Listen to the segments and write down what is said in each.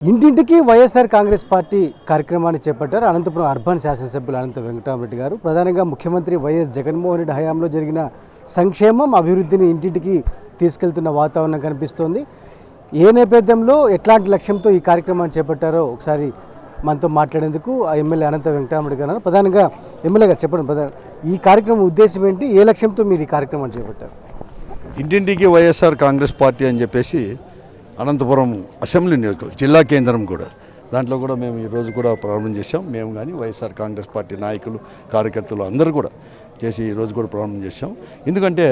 ఇంటింటికి వైఎస్ఆర్ కాంగ్రెస్ పార్టీ కార్యక్రమాన్ని చేపట్టారు అనంతపురం అర్బన్ శాసనసభ్యులు అనంత వెంకటరామరెడ్డి గారు. ప్రధానంగా ముఖ్యమంత్రి వైఎస్ జగన్మోహన్ రెడ్డి హయాంలో జరిగిన సంక్షేమం అభివృద్ధిని ఇంటింటికి తీసుకెళ్తున్న వాతావరణం కనిపిస్తోంది. ఏ నేపథ్యంలో ఎట్లాంటి లక్ష్యంతో ఈ కార్యక్రమాన్ని చేపట్టారో ఒకసారి మనతో మాట్లాడేందుకు ఎమ్మెల్యే అనంత వెంకటరామరెడ్డి గారు. ప్రధానంగా ఎమ్మెల్యే గారు చెప్పండి, ఈ కార్యక్రమం ఉద్దేశం ఏంటి, ఏ లక్ష్యంతో మీరు ఈ కార్యక్రమాన్ని చేపట్టారు? ఇంటింటికి వైఎస్ఆర్ కాంగ్రెస్ పార్టీ అని చెప్పేసి అనంతపురం అసెంబ్లీ నియోజకవర్గం జిల్లా కేంద్రం కూడా దాంట్లో కూడా మేము ఈరోజు కూడా ప్రారంభం చేసాం. మేము కానీ వైఎస్ఆర్ కాంగ్రెస్ పార్టీ నాయకులు కార్యకర్తలు అందరూ కూడా చేసి ఈరోజు కూడా ప్రారంభం చేసాం. ఎందుకంటే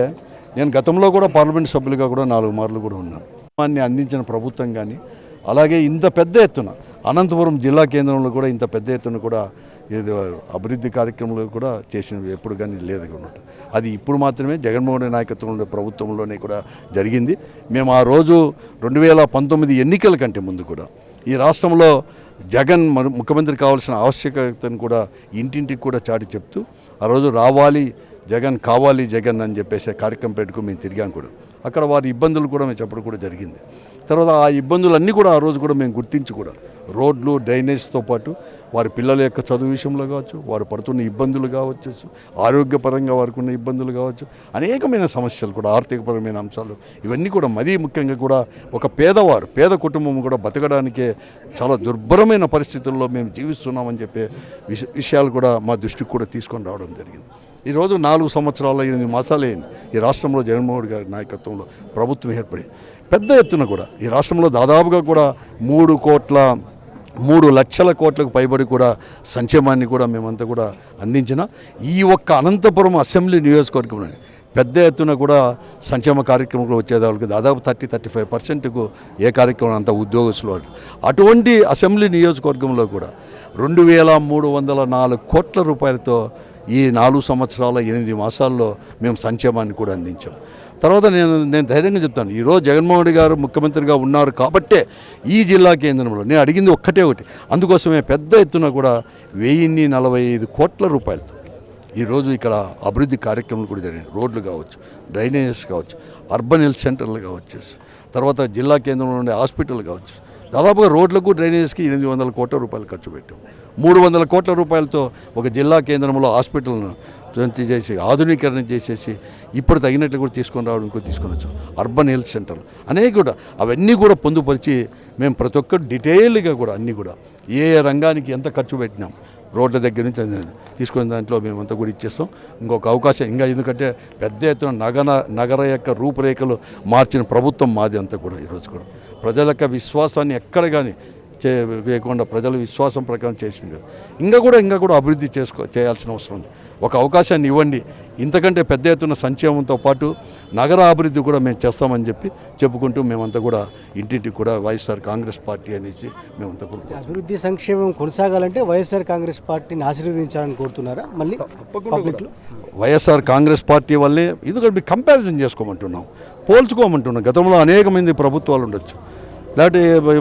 నేను గతంలో కూడా పార్లమెంట్ సభ్యులుగా కూడా 4 మార్లు కూడా ఉన్నాను. దాన్ని అందించిన ప్రభుత్వం కానీ అలాగే ఇంత పెద్ద ఎత్తున అనంతపురం జిల్లా కేంద్రంలో కూడా ఇంత పెద్ద ఎత్తున కూడా ఏదో అభివృద్ధి కార్యక్రమాలు కూడా చేసినవి ఎప్పుడు కానీ లేదు అన్నట్టు. అది ఇప్పుడు మాత్రమే జగన్మోహన్ రెడ్డి నాయకత్వంలో ఉండే ప్రభుత్వంలోనే కూడా జరిగింది. మేము ఆ రోజు 2019 ఎన్నికల కంటే ముందు కూడా ఈ రాష్ట్రంలో జగన్ ముఖ్యమంత్రి కావాల్సిన ఆవశ్యకతను కూడా ఇంటింటికి కూడా చాటి చెప్తూ ఆ రోజు రావాలి జగన్, కావాలి జగన్ అని చెప్పేసి కార్యక్రమం పెట్టుకుని మేము తిరిగాం కూడా. అక్కడ వారి ఇబ్బందులు కూడా మేము చెప్పడం కూడా జరిగింది. తర్వాత ఆ ఇబ్బందులన్నీ కూడా ఆ రోజు కూడా మేము గుర్తించి కూడా రోడ్లు, డ్రైనేజ్తో పాటు వారి పిల్లల యొక్క చదువు విషయంలో కావచ్చు, వారు పడుతున్న ఇబ్బందులు కావచ్చు, ఆరోగ్యపరంగా వారికి ఉన్న ఇబ్బందులు కావచ్చు, అనేకమైన సమస్యలు కూడా ఆర్థికపరమైన అంశాలు ఇవన్నీ కూడా మరీ ముఖ్యంగా కూడా ఒక పేద కుటుంబం కూడా బతకడానికే చాలా దుర్భరమైన పరిస్థితుల్లో మేము జీవిస్తున్నామని చెప్పే విషయాలు కూడా మా దృష్టికి కూడా తీసుకొని రావడం జరిగింది. ఈరోజు 4 సంవత్సరాల 8 మాసాలు అయింది ఈ రాష్ట్రంలో జగన్మోహన్ రెడ్డి గారి నాయకత్వంలో ప్రభుత్వం ఏర్పడి పెద్ద ఎత్తున కూడా ఈ రాష్ట్రంలో దాదాపుగా కూడా 3 లక్షల కోట్లకు పైబడి కూడా సంక్షేమాన్ని కూడా మేమంతా కూడా అందించిన ఈ ఒక్క అనంతపురం అసెంబ్లీ నియోజకవర్గంలో పెద్ద ఎత్తున కూడా సంక్షేమ కార్యక్రమంలో వచ్చేదానికి దాదాపు 30-35%కు ఏ కార్యక్రమం అంతా ఉద్యోగస్తులు. అటువంటి అసెంబ్లీ నియోజకవర్గంలో కూడా 2304 కోట్ల రూపాయలతో ఈ 4 సంవత్సరాల 8 మాసాల్లో మేము సంక్షేమాన్ని కూడా అందించాం. తర్వాత నేను ధైర్యంగా చెప్తాను, ఈరోజు జగన్మోహన్ రెడ్డి గారు ముఖ్యమంత్రిగా ఉన్నారు కాబట్టే ఈ జిల్లా కేంద్రంలో నేను అడిగింది ఒకటి, అందుకోసమే పెద్ద ఎత్తున కూడా 1045 కోట్ల రూపాయలతో ఈరోజు ఇక్కడ అభివృద్ధి కార్యక్రమాలు కూడా జరిగినాయి. రోడ్లు కావచ్చు, డ్రైనేజెస్ కావచ్చు, అర్బన్ హెల్త్ సెంటర్లు కావచ్చు, తర్వాత జిల్లా కేంద్రంలో ఉండే హాస్పిటల్ కావచ్చు, దాదాపుగా రోడ్లకు డ్రైనేజెస్కి 800 కోట్ల రూపాయలు ఖర్చు పెట్టాం. 300 కోట్ల రూపాయలతో ఒక జిల్లా కేంద్రంలో హాస్పిటల్ను చేసి ఆధునీకరణ చేసేసి ఇప్పుడు తగినట్లు కూడా తీసుకొని రావడం కూడా తీసుకొని వచ్చాం. అర్బన్ హెల్త్ సెంటర్లు అనేక కూడా అవన్నీ కూడా పొందుపరిచి మేము ప్రతి ఒక్కరు డీటెయిల్గా కూడా అన్నీ కూడా ఏ రంగానికి ఎంత ఖర్చు పెట్టినాం రోడ్ల దగ్గర నుంచి తీసుకునే దాంట్లో మేమంతా కూడా ఇచ్చేస్తాం. ఇంకొక అవకాశం ఇంకా, ఎందుకంటే పెద్ద ఎత్తున నగర యొక్క రూపురేఖలు మార్చిన ప్రభుత్వం మాది అంతా కూడా. ఈరోజు కూడా ప్రజల యొక్క విశ్వాసాన్ని ఎక్కడ కానీ చేయకుండా ప్రజల విశ్వాసం ప్రకారం చేసింది కదా. ఇంకా కూడా అభివృద్ధి చేయాల్సిన అవసరం ఉంది. ఒక అవకాశాన్ని ఇవ్వండి, ఇంతకంటే పెద్ద ఎత్తున సంక్షేమంతో పాటు నగర అభివృద్ధి కూడా మేము చేస్తామని చెప్పుకుంటూ మేమంతా కూడా ఇంటింటికి కూడా వైఎస్ఆర్ కాంగ్రెస్ పార్టీ అనేసి మేమంతా కూడా అభివృద్ధి సంక్షేమం కొనసాగాలంటే వైఎస్ఆర్ కాంగ్రెస్ పార్టీని ఆశీర్వదించాలని కోరుతున్నారా? మళ్ళీ వైఎస్ఆర్ కాంగ్రెస్ పార్టీ వల్లే ఎందుకంటే కంపారిజన్ చేసుకోమంటున్నాం, పోల్చుకోమంటున్నాం. గతంలో అనేక మంది ప్రభుత్వాలు ఉండొచ్చు, లేకపోతే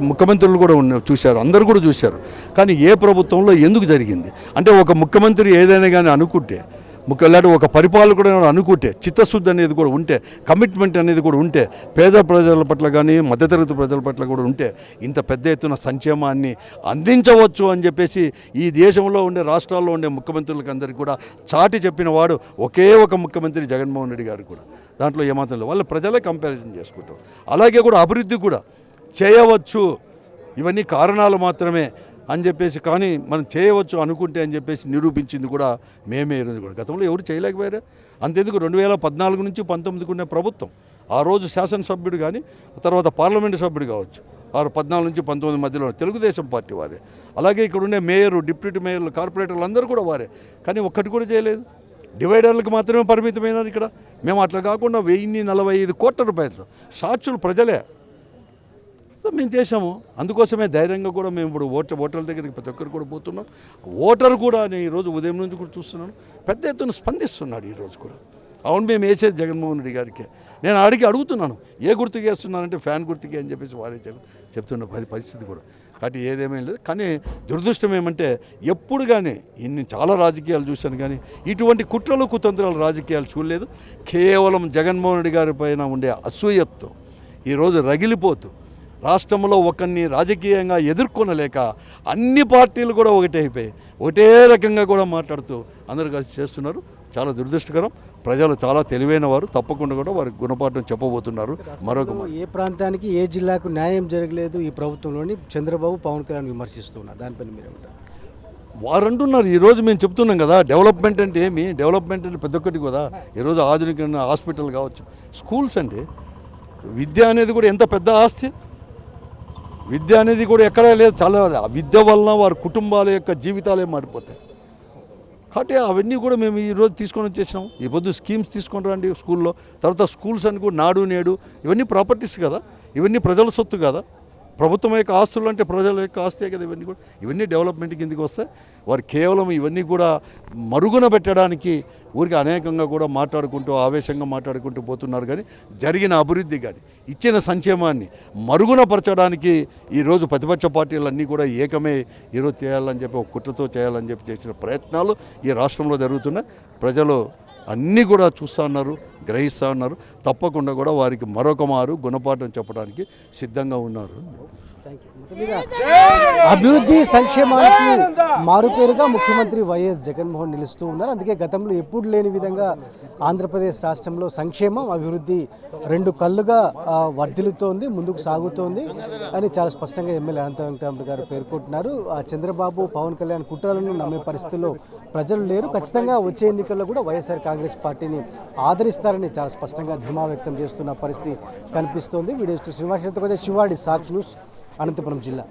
ముఖ్యమంత్రులు కూడా చూశారు, అందరూ కూడా చూశారు. కానీ ఏ ప్రభుత్వంలో ఎందుకు జరిగింది అంటే ఒక ముఖ్యమంత్రి ఏదైనా కానీ అనుకుంటే, లేకపోతే ఒక పరిపాలకుడు అనుకుంటే చిత్తశుద్ధి అనేది కూడా ఉంటే, కమిట్మెంట్ అనేది కూడా ఉంటే, పేద ప్రజల పట్ల కానీ మధ్యతరగతి ప్రజల పట్ల కూడా ఉంటే ఇంత పెద్ద ఎత్తున సంక్షేమాన్ని అందించవచ్చు అని చెప్పేసి ఈ దేశంలో ఉండే రాష్ట్రాల్లో ఉండే ముఖ్యమంత్రులకు అందరికీ కూడా చాటి చెప్పిన వాడు ఒకే ఒక ముఖ్యమంత్రి జగన్మోహన్ రెడ్డి గారు కూడా. దాంట్లో ఏమాత్రం లేదు, వాళ్ళ ప్రజలే కంపారిజన్ చేసుకుంటాం. అలాగే కూడా అభివృద్ధి కూడా చేయవచ్చు, ఇవన్నీ కారణాలు మాత్రమే అని చెప్పేసి, కానీ మనం చేయవచ్చు అనుకుంటే అని చెప్పేసి నిరూపించింది కూడా మేమే. ఈరోజు కూడా గతంలో ఎవరు చేయలేకపోయారు. అంతెందుకు 2014 నుంచి 19 ఉండే ప్రభుత్వం, ఆ రోజు శాసనసభ్యుడు కానీ తర్వాత పార్లమెంటు సభ్యుడు కావచ్చు, 14 నుంచి 19 మధ్యలో తెలుగుదేశం పార్టీ వారే. అలాగే ఇక్కడ ఉండే మేయరు, డిప్యూటీ మేయర్లు, కార్పొరేటర్లు అందరూ కూడా వారే. కానీ ఒక్కటి కూడా చేయలేదు, డివైడర్లకు మాత్రమే పరిమితమైనారు. ఇక్కడ మేము అట్లా కాకుండా 1045 కోట్ల రూపాయలతో సాక్షులు ప్రజలే మేము చేసాము. అందుకోసమే ధైర్యంగా కూడా మేము ఇప్పుడు ఓటర్ల దగ్గరికి ప్రతి ఒక్కరు కూడా పోతున్నాం. ఓటరు కూడా నేను ఈరోజు ఉదయం నుంచి కూడా చూస్తున్నాను, పెద్ద ఎత్తున స్పందిస్తున్నాడు ఈరోజు కూడా. అవును, మేము వేసేది జగన్మోహన్ రెడ్డి గారికి. నేను అడుగుతున్నాను, ఏ గుర్తుకు వేస్తున్నానంటే ఫ్యాన్ గుర్తుకే అని చెప్పేసి వారే చెప్తున్న పరిస్థితి కూడా. కాబట్టి ఏదేమీ లేదు. కానీ దురదృష్టం ఏమంటే ఎప్పుడు కానీ చాలా రాజకీయాలు చూశాను, కానీ ఇటువంటి కుట్రలు కుతంత్రాలు రాజకీయాలు చూడలేదు. కేవలం జగన్మోహన్ రెడ్డి గారి పైన ఉండే అసూయతో ఈరోజు రగిలిపోతూ రాష్ట్రంలో ఒకరిని రాజకీయంగా ఎదుర్కొనలేక అన్ని పార్టీలు కూడా ఒకటే అయిపోయి ఒకటే రకంగా కూడా మాట్లాడుతూ అందరూ కలిసి చేస్తున్నారు. చాలా దురదృష్టకరం. ప్రజలు చాలా తెలివైన వారు, తప్పకుండా కూడా వారికి గుణపాఠం చెప్పబోతున్నారు. మరొక ఏ ప్రాంతానికి ఏ జిల్లాకు న్యాయం జరగలేదు ఈ ప్రభుత్వంలోని చంద్రబాబు పవన్ కళ్యాణ్ విమర్శిస్తున్నారు. దానిపైన మీరేమంటారు? వారు అంటున్నారు, ఈరోజు మేము చెప్తున్నాం కదా, డెవలప్మెంట్ అంటే ఏమి, డెవలప్మెంట్ అంటే పెద్ద ఒక్కటి కదా. ఈరోజు ఆధునిక హాస్పిటల్ కావచ్చు, స్కూల్స్ అండి, విద్య అనేది కూడా ఎంత పెద్ద ఆస్తి. విద్య అనేది కూడా ఎక్కడా లేదు. చాలా విద్య వలన వారి కుటుంబాల యొక్క జీవితాలే మారిపోతాయి. కాబట్టి అవన్నీ కూడా మేము ఈరోజు తీసుకొని వచ్చేసినాం. ఈ పొద్దు స్కీమ్స్ తీసుకొని రండి స్కూల్లో. తర్వాత స్కూల్స్ అని కూడా నాడు నేడు ఇవన్నీ ప్రాపర్టీస్ కదా, ఇవన్నీ ప్రజల సొత్తు కదా. ప్రభుత్వం యొక్క ఆస్తులు అంటే ప్రజల యొక్క ఆస్తే కదా. ఇవన్నీ కూడా ఇవన్నీ డెవలప్మెంట్ కిందకి వస్తాయి. వారు కేవలం ఇవన్నీ కూడా మరుగున పెట్టడానికి ఊరికి అనేకంగా కూడా మాట్లాడుకుంటూ ఆవేశంగా మాట్లాడుకుంటూ పోతున్నారు. కానీ జరిగిన అభివృద్ధి కానీ ఇచ్చిన సంక్షేమాన్ని మరుగున పరచడానికి ఈరోజు ప్రతిపక్ష పార్టీలన్నీ కూడా ఏకమే ఈరోజు చేయాలని చెప్పి ఒక కుట్రతో చేయాలని చెప్పి చేసిన ప్రయత్నాలు ఈ రాష్ట్రంలో జరుగుతున్నాయి. ప్రజలు అన్నీ కూడా చూస్తూ ఉన్నారు, గ్రహిస్తూ ఉన్నారు. తప్పకుండా కూడా వారికి మరొక మారు గుణపాఠం చెప్పడానికి సిద్ధంగా ఉన్నారు. అభివృద్ధి సంక్షేమానికి మారుపేరుగా ముఖ్యమంత్రి వైఎస్ జగన్మోహన్ నిలుస్తూ ఉన్నారు. అందుకే గతంలో ఎప్పుడు లేని విధంగా ఆంధ్రప్రదేశ్ రాష్ట్రంలో సంక్షేమం అభివృద్ధి రెండు కళ్ళుగా వర్ధిల్లుతోంది, ముందుకు సాగుతోంది అని చాలా స్పష్టంగా ఎమ్మెల్యే అనంత వెంకటరామరెడ్డి గారు పేర్కొంటున్నారు. చంద్రబాబు పవన్ కళ్యాణ్ కుట్రలను నమ్మే పరిస్థితుల్లో ప్రజలు లేరు. ఖచ్చితంగా వచ్చే ఎన్నికల్లో కూడా వైఎస్ఆర్ కాంగ్రెస్ పార్టీని ఆదరిస్తారని చాలా స్పష్టంగా ధీమా వ్యక్తం చేస్తున్న పరిస్థితి కనిపిస్తోంది. వీడియో శ్రీనివాస శివాడి సాక్షి న్యూస్, అనంతపురం జిల్లా.